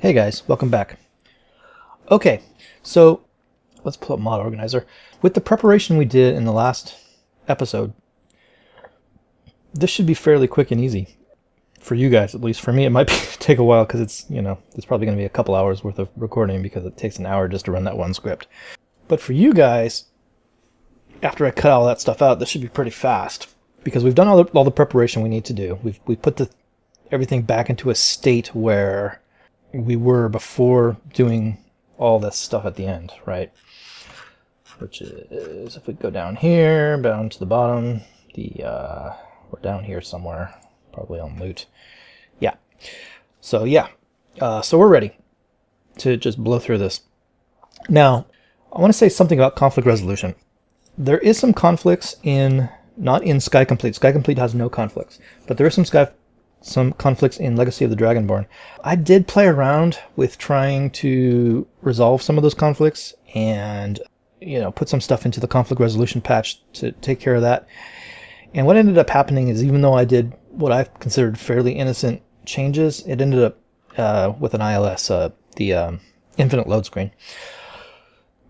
Hey guys, welcome back. Okay, so let's pull up Mod Organizer. With the preparation we did in the last episode, this should be fairly quick and easy. For you guys, at least. For me, it might take a while because it's, it's probably going to be a couple hours worth of recording because it takes an hour just to run that one script. But for you guys, after I cut all that stuff out, this should be pretty fast because we've done all the preparation we need to do. We've put everything back into a state where we were before doing all this stuff at the end, right? Which is, if we go down here, down to the bottom, we're down here somewhere, probably on loot. Yeah. So we're ready to just blow through this. Now, I want to say something about conflict resolution. There is some conflicts not in SkyComplete. SkyComplete has no conflicts, but there is some conflicts in Legacy of the Dragonborn. I did play around with trying to resolve some of those conflicts and, put some stuff into the conflict resolution patch to take care of that. And what ended up happening is, even though I did what I considered fairly innocent changes, it ended up with an ILS, the infinite load screen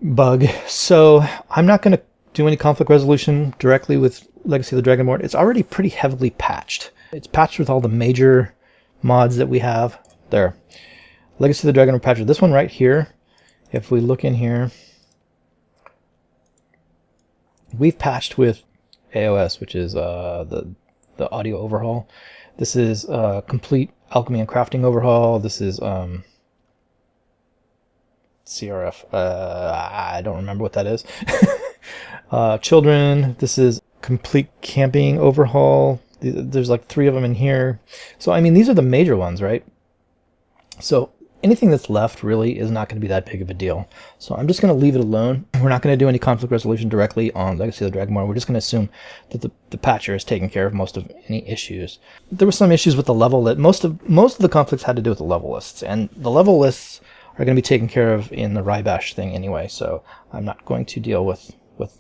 bug. So I'm not going to do any conflict resolution directly with Legacy of the Dragonborn. It's already pretty heavily patched. It's patched with all the major mods that we have there. Legacy of the Dragonborn patcher. This one right here, if we look in here, we've patched with AOS, which is the audio overhaul. This is complete alchemy and crafting overhaul. This is CRF. I don't remember what that is. Children. This is complete camping overhaul. There's like 3 of them in here. So, I mean, these are the major ones, right? So anything that's left really is not going to be that big of a deal. So I'm just going to leave it alone. We're not going to do any conflict resolution directly on Legacy of the Dragonborn. We're just going to assume that the patcher has taken care of most of any issues. There were some issues with the level list. Most of the conflicts had to do with the level lists, and the level lists are going to be taken care of in the Wrye Bash thing anyway, so I'm not going to deal with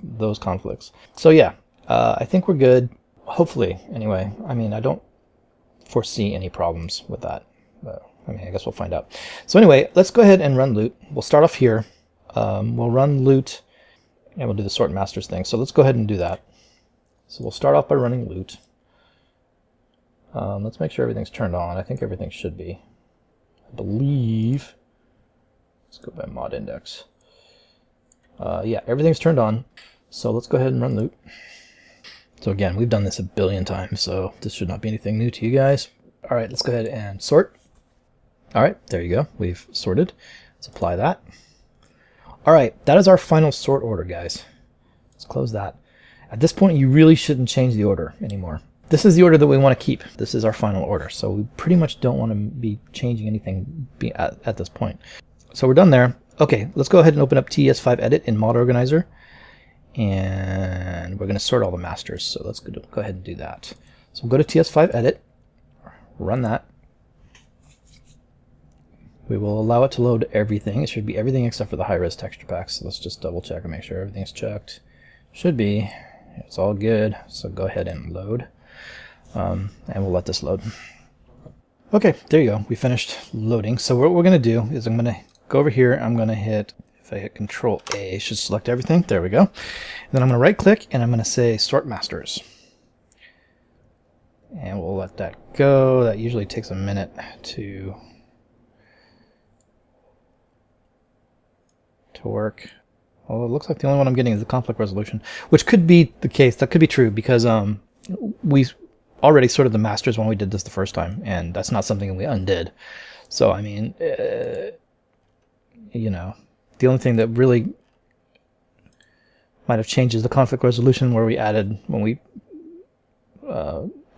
those conflicts. So yeah, I think we're good. Hopefully, anyway. I mean, I don't foresee any problems with that. I guess we'll find out. So anyway, let's go ahead and run loot. We'll start off here. We'll run loot, and we'll do the sort masters thing. So let's go ahead and do that. So we'll start off by running loot. Let's make sure everything's turned on. I think everything should be. I believe. Let's go by mod index. Yeah, everything's turned on. So let's go ahead and run loot. So again, we've done this a billion times, so this should not be anything new to you guys. All right, let's go ahead and sort. All right, there you go. We've sorted. Let's apply that. All right, that is our final sort order, guys. Let's close that. At this point, you really shouldn't change the order anymore. This is the order that we want to keep. This is our final order, so we pretty much don't want to be changing anything at this point. So we're done there. Okay, let's go ahead and open up TES5 Edit in Mod Organizer. And we're going to sort all the masters, so let's go ahead and do that. So we'll go to TS5 Edit, run that. We will allow it to load everything. It should be everything except for the high-res texture packs. So let's just double check and make sure everything's checked. Should be. It's all good. So go ahead and load. And we'll let this load. Okay, there you go. We finished loading. So what we're going to do is I'm going to go over here. I'm going to hit... If I hit Control A, it should select everything. There we go. And then I'm going to right click and I'm going to say Sort Masters. And we'll let that go. That usually takes a minute to work. Well, it looks like the only one I'm getting is the conflict resolution, which could be the case. That could be true because we already sorted the masters when we did this the first time, and that's not something we undid. So, I mean, the only thing that really might have changed is the conflict resolution where we added, when we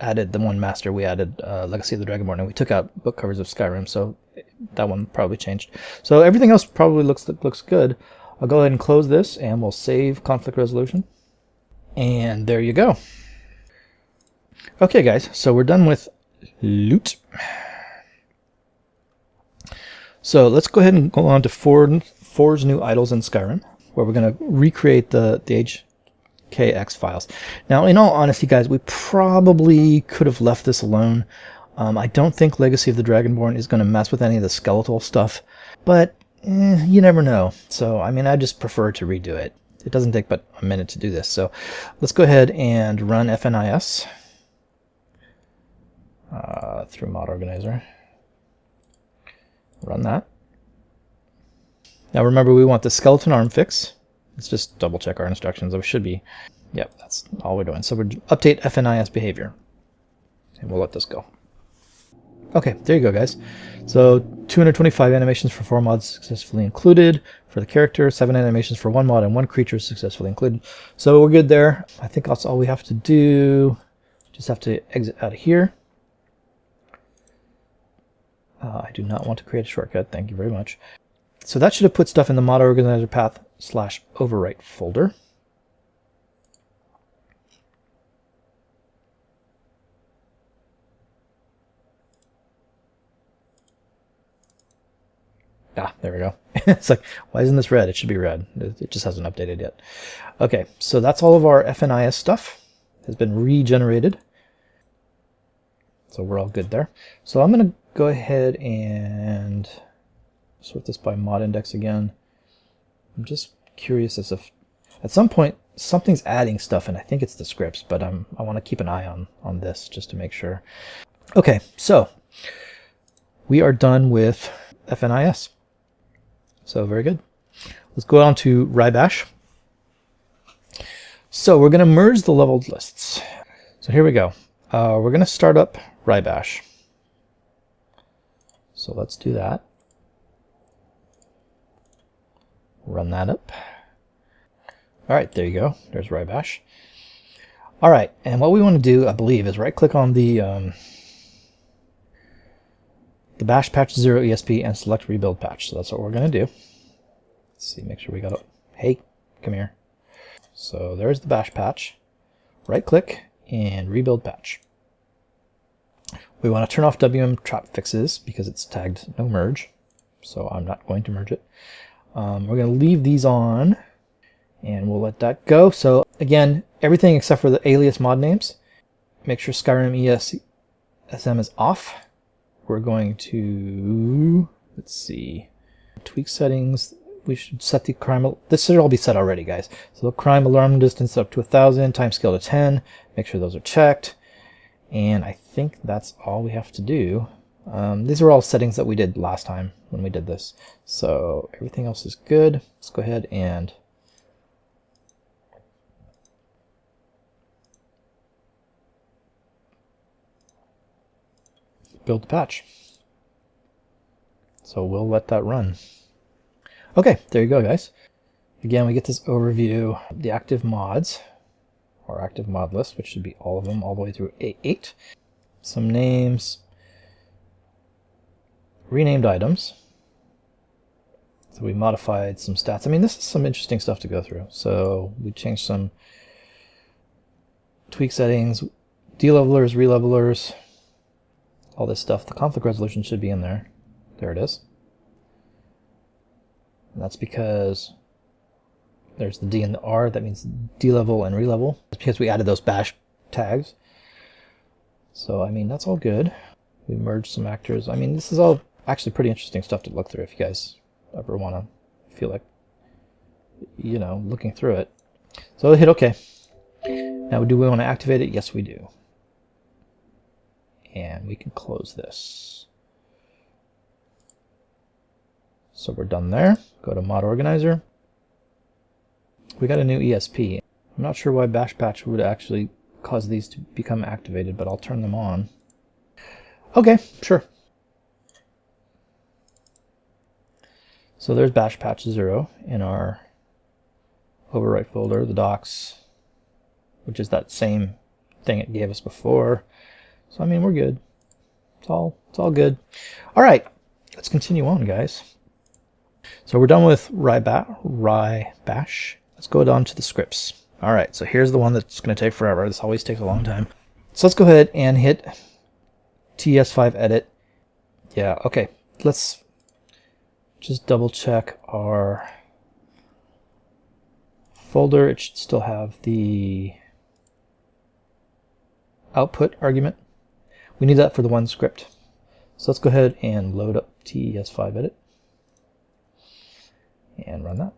added the one master, we added Legacy of the Dragonborn, and we took out book covers of Skyrim, so that one probably changed. So everything else probably looks good. I'll go ahead and close this, and we'll save conflict resolution. And there you go. Okay, guys, so we're done with loot. So let's go ahead and go on to Forge New Idols in Skyrim, where we're going to recreate the HKX files. Now, in all honesty, guys, we probably could have left this alone. I don't think Legacy of the Dragonborn is going to mess with any of the skeletal stuff, but you never know. So, I mean, I just prefer to redo it. It doesn't take but a minute to do this. So let's go ahead and run FNIS through Mod Organizer. Run that. Now remember, we want the skeleton arm fix. Let's just double check our instructions. It should be, yep, that's all we're doing. So we're update FNIS behavior. And we'll let this go. Okay, there you go, guys. So 225 animations for 4 mods successfully included. For the character, 7 animations for 1 mod and 1 creature successfully included. So we're good there. I think that's all we have to do. Just have to exit out of here. I do not want to create a shortcut. Thank you very much. So that should have put stuff in the mod organizer path / overwrite folder. Ah, there we go. It's like, why isn't this red? It should be red. It just hasn't updated yet. Okay, so that's all of our FNIS stuff has been regenerated. So we're all good there. So I'm going to go ahead and sort this by mod index again. I'm just curious as if at some point something's adding stuff, and I think it's the scripts, but I want to keep an eye on this just to make sure. Okay, so we are done with FNIS. So very good. Let's go on to Wrye Bash. So we're going to merge the leveled lists. So here we go. We're going to start up Wrye Bash. So let's do that. Run that up. All right, there you go. There's Wrye Bash. All right, and what we want to do, I believe, is right-click on the Bash Patch 0 ESP and select Rebuild Patch. So that's what we're going to do. Let's see, make sure we got it. Hey, come here. So there's the Bash Patch. Right-click and Rebuild Patch. We want to turn off WM trap fixes because it's tagged no merge. So I'm not going to merge it. We're going to leave these on and we'll let that go. So again, everything except for the alias mod names. Make sure Skyrim ESM is off. We're going to, let's see, tweak settings. We should set the crime, this should all be set already, guys. So the crime alarm distance up to 1,000, time scale to 10. Make sure those are checked. And I think that's all we have to do. These are all settings that we did last time when we did this. So everything else is good. Let's go ahead and build the patch. So we'll let that run. Okay, there you go, guys. Again, we get this overview of the active mods, or active mod list, which should be all of them, all the way through 8. Some names, renamed items. So we modified some stats. I mean, this is some interesting stuff to go through. So we changed some tweak settings, de-levelers, re-levelers, all this stuff. The conflict resolution should be in there. There it is. And that's because there's the D and the R. That means de-level and re-level. It's because we added those bash tags. So, I mean, that's all good. We merged some actors. I mean, this is all actually pretty interesting stuff to look through if you guys ever want to feel like, you know, looking through it. So hit OK. Now, do we want to activate it? Yes, we do. And we can close this. So we're done there. Go to Mod Organizer. We got a new ESP. I'm not sure why Bash Patch would actually cause these to become activated, but I'll turn them on. Okay, sure. So there's Bash Patch 0 in our overwrite folder, the docs, which is that same thing it gave us before. So I mean, we're good. It's all good. All right, let's continue on, guys. So we're done with Wrye Bash. Let's go down to the scripts. All right, so here's the one that's going to take forever. This always takes a long time. So let's go ahead and hit TS5 edit. Yeah, okay. Let's just double check our folder. It should still have the output argument. We need that for the one script. So let's go ahead and load up TES5 edit and run that.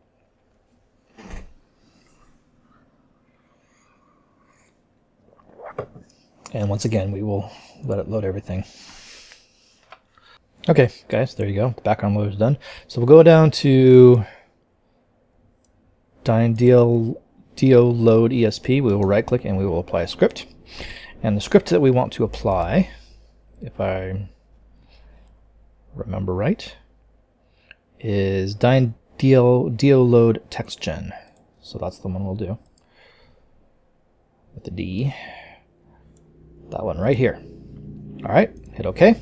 And once again, we will let it load everything. Okay, guys, there you go. The background load is done. So we'll go down to DynDOLOD ESP. We will right click and we will apply a script. And the script that we want to apply, if I remember right, is DynDOLOD TextGen. So that's the one we'll do with the D. That one right here. All right, hit OK.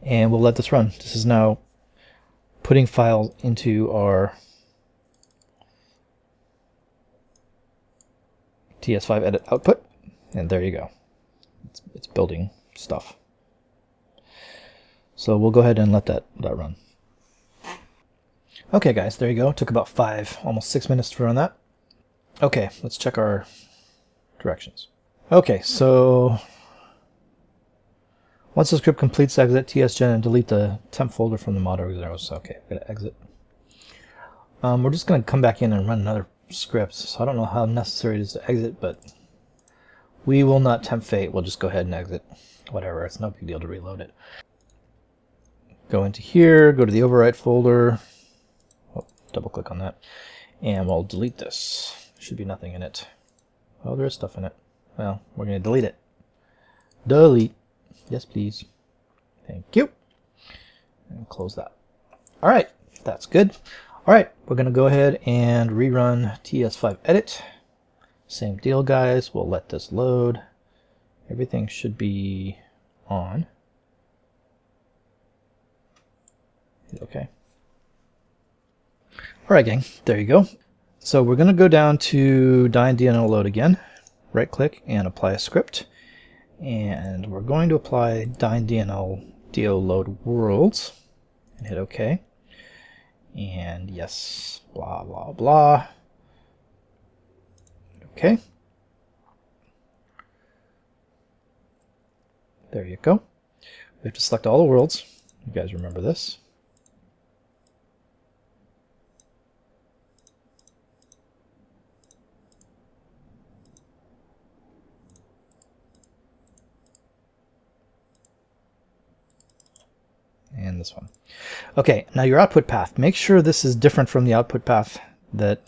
And we'll let this run. This is now putting files into our TS5 edit output. And there you go. It's building stuff. So we'll go ahead and let that run. Okay, guys, there you go. It took about almost 6 minutes to run that. Okay, let's check our directions. Okay, so once the script completes, exit TSGen and delete the temp folder from the mod organizer. So, okay, I'm going to exit. We're just going to come back in and run another script. So I don't know how necessary it is to exit, but we will not tempt fate. We'll just go ahead and exit. Whatever, it's no big deal to reload it. Go into here, go to the overwrite folder. Oh, double click on that. And we'll delete this. There should be nothing in it. Oh, there is stuff in it. Well, we're going to delete it. Delete. Yes, please. Thank you. And close that. All right, that's good. All right, we're going to go ahead and rerun TS5 edit. Same deal, guys. We'll let this load. Everything should be on. Okay. All right, gang. There you go. So we're going to go down to DynDOLOD again. Right click and apply a script. And we're going to apply DynDOLOD worlds and hit OK. And yes, blah, blah, blah. Okay. There you go. We have to select all the worlds. You guys remember this. And this one. Okay, now your output path. Make sure this is different from the output path that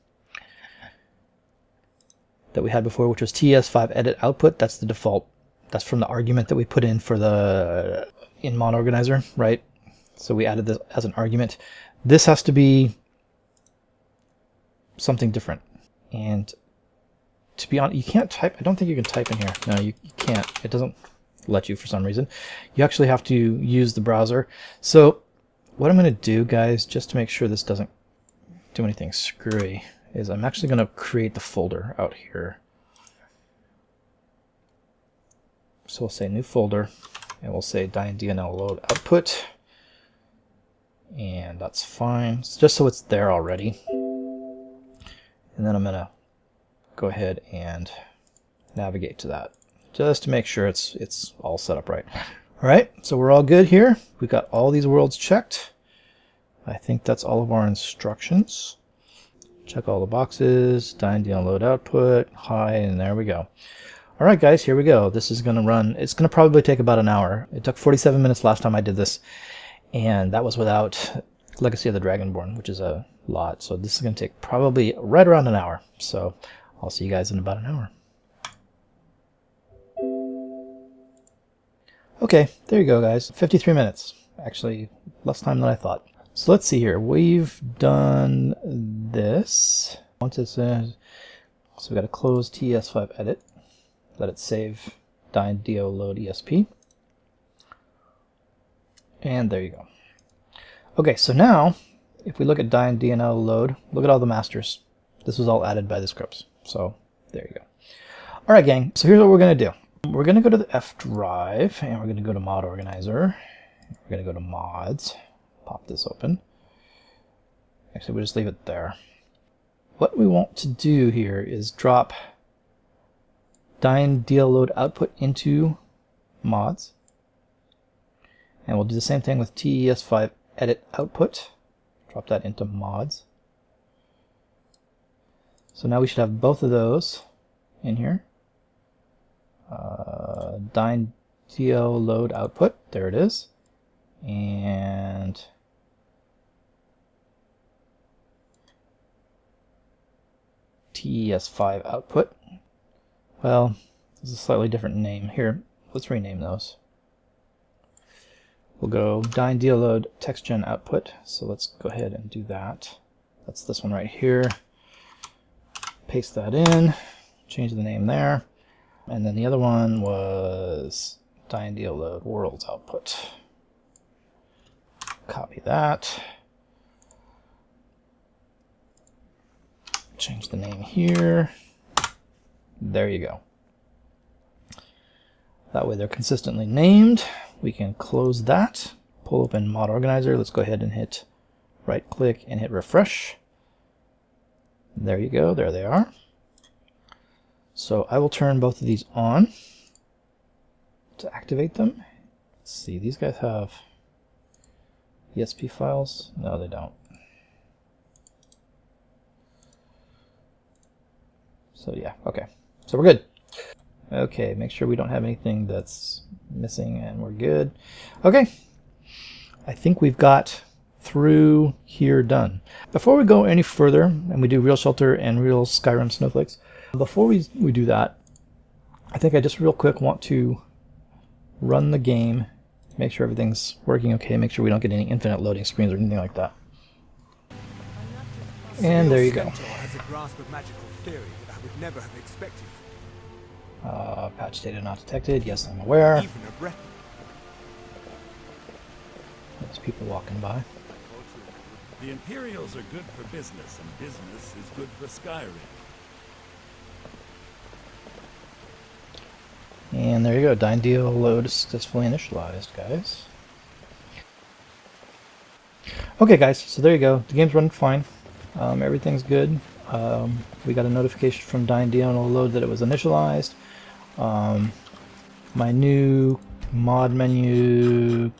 we had before, which was TS5 edit output. That's the default. That's from the argument that we put in for the in-mod organizer, right? So we added this as an argument. This has to be something different. And to be honest, you can't type. I don't think you can type in here. No, you can't. It doesn't let you for some reason. You actually have to use the browser. So what I'm going to do, guys, just to make sure this doesn't do anything screwy, is I'm actually going to create the folder out here. So we'll say new folder, and we'll say DynDOLOD output, and that's fine. It's just so it's there already. And then I'm going to go ahead and navigate to that, just to make sure it's all set up right. All right, so we're all good here. We've got all these worlds checked. I think that's all of our instructions. Check all the boxes, DynDOLOD output, hi, and there we go. All right, guys, here we go. This is going to run. It's going to probably take about an hour. It took 47 minutes last time I did this, and that was without Legacy of the Dragonborn, which is a lot. So this is going to take probably right around an hour. So I'll see you guys in about an hour. Okay, there you go, guys. 53 minutes. Actually, less time than I thought. So let's see here. We've done this. Once it's in, so we've got to close TS5 edit. Let it save DynDOLOD ESP. And there you go. Okay, so now, if we look at DynDOLOD, look at all the masters. This was all added by the scripts. So there you go. All right, gang. So here's what we're going to do. We're going to go to the F drive, and we're going to go to Mod Organizer. We're going to go to Mods. Pop this open. Actually, we'll just leave it there. What we want to do here is drop DynDOLOD output into mods. And we'll do the same thing with TES5 edit output. Drop that into mods. So now we should have both of those in here. DynDOLOD output, there it is. And TES5 output. Well, this is a slightly different name. Here, let's rename those. We'll go DynDOLOD TextGen output. So let's go ahead and do that. That's this one right here. Paste that in, change the name there. And then the other one was DynDOLOD worlds output. Copy that. Change the name here. There you go. That way they're consistently named. We can close that, pull open Mod Organizer. Let's go ahead and hit right click and hit refresh. There you go, there they are. So I will turn both of these on to activate them. Let's see, these guys have ESP files? No, they don't. So yeah, okay. So we're good. Okay, make sure we don't have anything that's missing and we're good. Okay, I think we've got through here done. Before we go any further and we do real shelter and real Skyrim snowflakes, before we do that, I think I just real quick want to run the game, make sure everything's working okay, make sure we don't get any infinite loading screens or anything like that. And there you go. Has a grasp of magical theory that I would never have expected. Patch data not detected. Yes, I'm aware. Even a breath. There's people walking by. The Imperials are good for business, and business is good for Skyrim. And there you go. DynDOLOD is successfully initialized, guys. Okay, guys. So there you go. The game's running fine. Everything's good. We got a notification from DynDOLOD that it was initialized. My new mod menu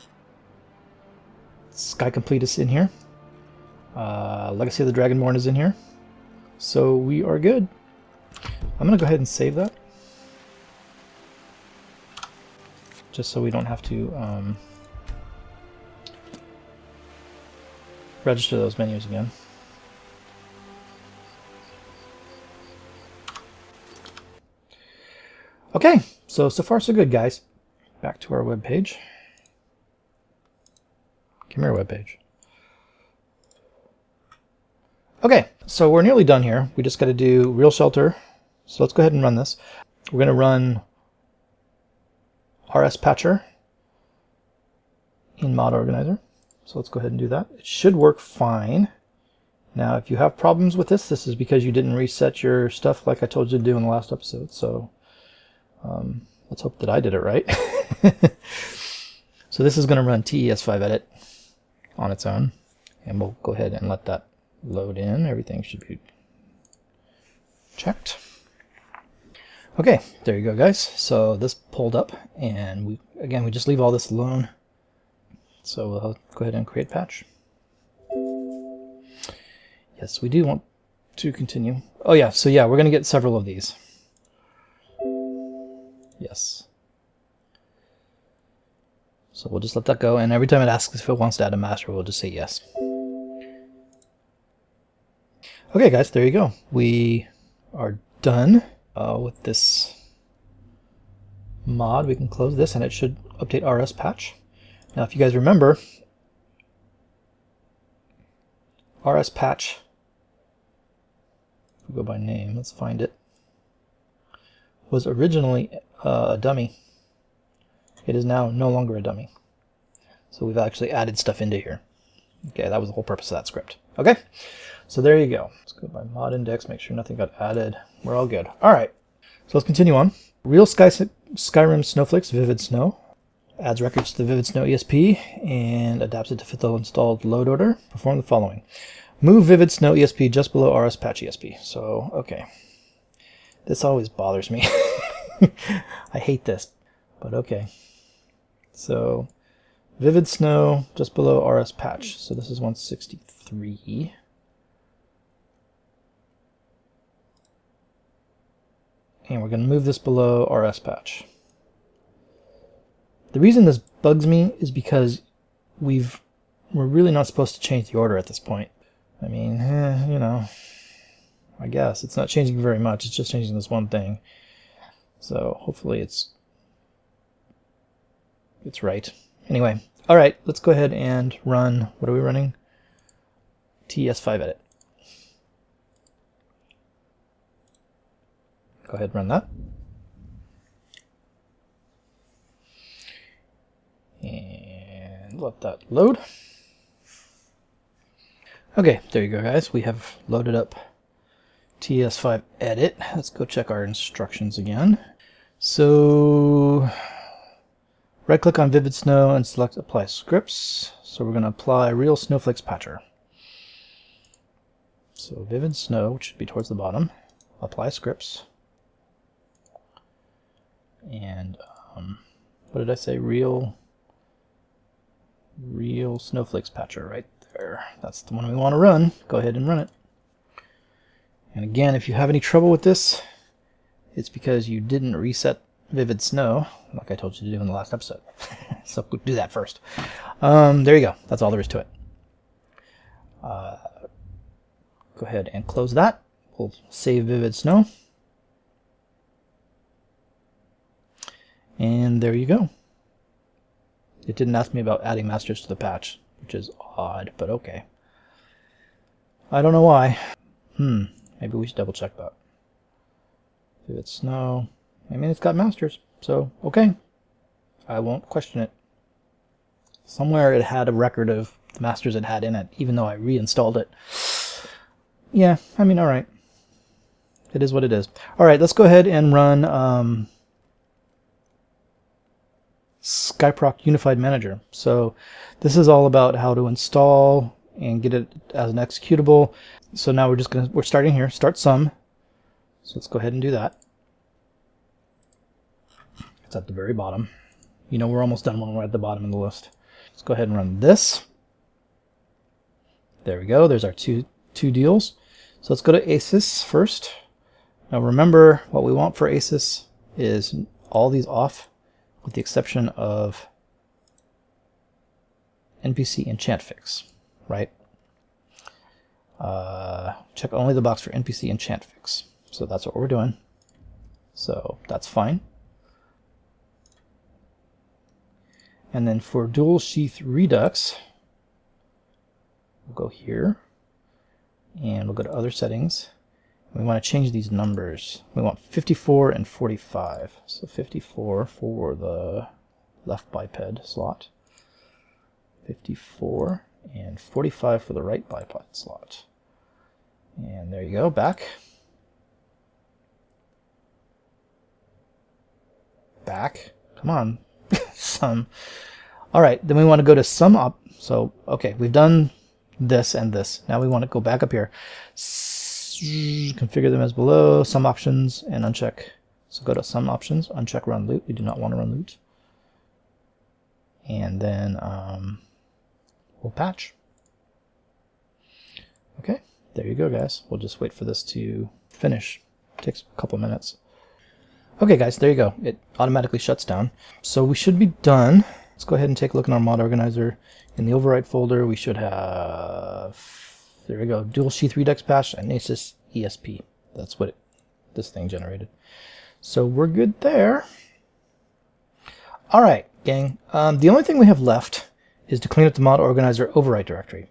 Sky Complete is in here. Legacy of the Dragonborn is in here. So we are good. I'm going to go ahead and save that. Just so we don't have to register those menus again. Okay, so far so good, guys. Back to our web page. Come here, web page. Okay, so we're nearly done here. We just got to do real shelter. So let's go ahead and run this. We're going to run RS Patcher in Mod Organizer. So let's go ahead and do that. It should work fine. Now, if you have problems with this, this is because you didn't reset your stuff like I told you to do in the last episode. So let's hope that I did it right. So this is going to run TES5 edit on its own, and we'll go ahead and let that load in. Everything should be checked. Okay, there you go, guys. So this pulled up, and we just leave all this alone. So we'll go ahead and create patch. Yes, we do want to continue. Oh yeah, so yeah, we're going to get several of these. Yes. So we'll just let that go, and every time it asks if it wants to add a master, we'll just say yes. Okay, guys, there you go. We are done with this mod. We can close this, and it should update RS patch. Now, if you guys remember, RS patch, if we go by name, let's find it, was originally a dummy. It is now no longer a dummy. So we've actually added stuff into here. Okay, that was the whole purpose of that script. Okay, so there you go. Let's go by mod index, make sure nothing got added. We're all good. All right, so let's continue on. Real Skyrim Snowflakes, Vivid Snow. Adds records to the Vivid Snow ESP and adapts it to fit the installed load order. Perform the following. Move Vivid Snow ESP just below RS Patch ESP. So, okay. This always bothers me. I hate this, but okay. So Vivid Snow just below RS patch. So this is 163. And we're going to move this below RS patch. The reason this bugs me is because we're really not supposed to change the order at this point. I mean, you know, I guess it's not changing very much. It's just changing this one thing. So hopefully it's right. Anyway, all right, let's go ahead and run. What are we running? TS5 edit. Go ahead and run that. And let that load. Okay, there you go, guys. We have loaded up TS5 edit. Let's go check our instructions again. So right click on Vivid Snow and select Apply Scripts. So we're going to apply Real Snowflakes Patcher. So Vivid Snow, which should be towards the bottom, Apply Scripts. And what did I say? Real Snowflakes Patcher right there. That's the one we want to run. Go ahead and run it. And again, if you have any trouble with this, it's because you didn't reset Vivid Snow, like I told you to do in the last episode. So do that first. There you go. That's all there is to it. Go ahead and close that. We'll save Vivid Snow. And there you go. It didn't ask me about adding masters to the patch, which is odd, but okay. I don't know why. Maybe we should double check that. Vivid Snow. I mean, it's got masters, so okay. I won't question it. Somewhere it had a record of the masters it had in it, even though I reinstalled it. Yeah, I mean, alright. It is what it is. Alright, let's go ahead and run SkyProc Unified Manager. So this is all about how to install and get it as an executable. So now we're starting here, start sum. So let's go ahead and do that. It's at the very bottom. You know we're almost done when we're at the bottom of the list. Let's go ahead and run this. There we go. There's our two deals. So let's go to ASIS first. Now remember, what we want for ASIS is all these off, with the exception of NPC enchant fix, right? Check only the box for NPC enchant fix. So that's what we're doing. So that's fine. And then for dual sheath redux, we'll go here and we'll go to other settings. We want to change these numbers. We want 54 and 45. So 54 for the left biped slot, 54 and 45 for the right biped slot. And there you go, back. Back. Come on. Sum. All right, then we want to go to sum up. So, okay, we've done this and this. Now we want to go back up here. Configure them as below, sum options, and uncheck. So go to sum options, uncheck run loot. We do not want to run loot. And then we'll patch. Okay, there you go, guys. We'll just wait for this to finish. It takes a couple minutes. Okay, guys, there you go. It automatically shuts down. So we should be done. Let's go ahead and take a look in our mod organizer. In the override folder, we should have, there we go, dual sheath redux patch and ASIS ESP. That's what this thing generated. So we're good there. All right, gang. The only thing we have left is to clean up the mod organizer override directory.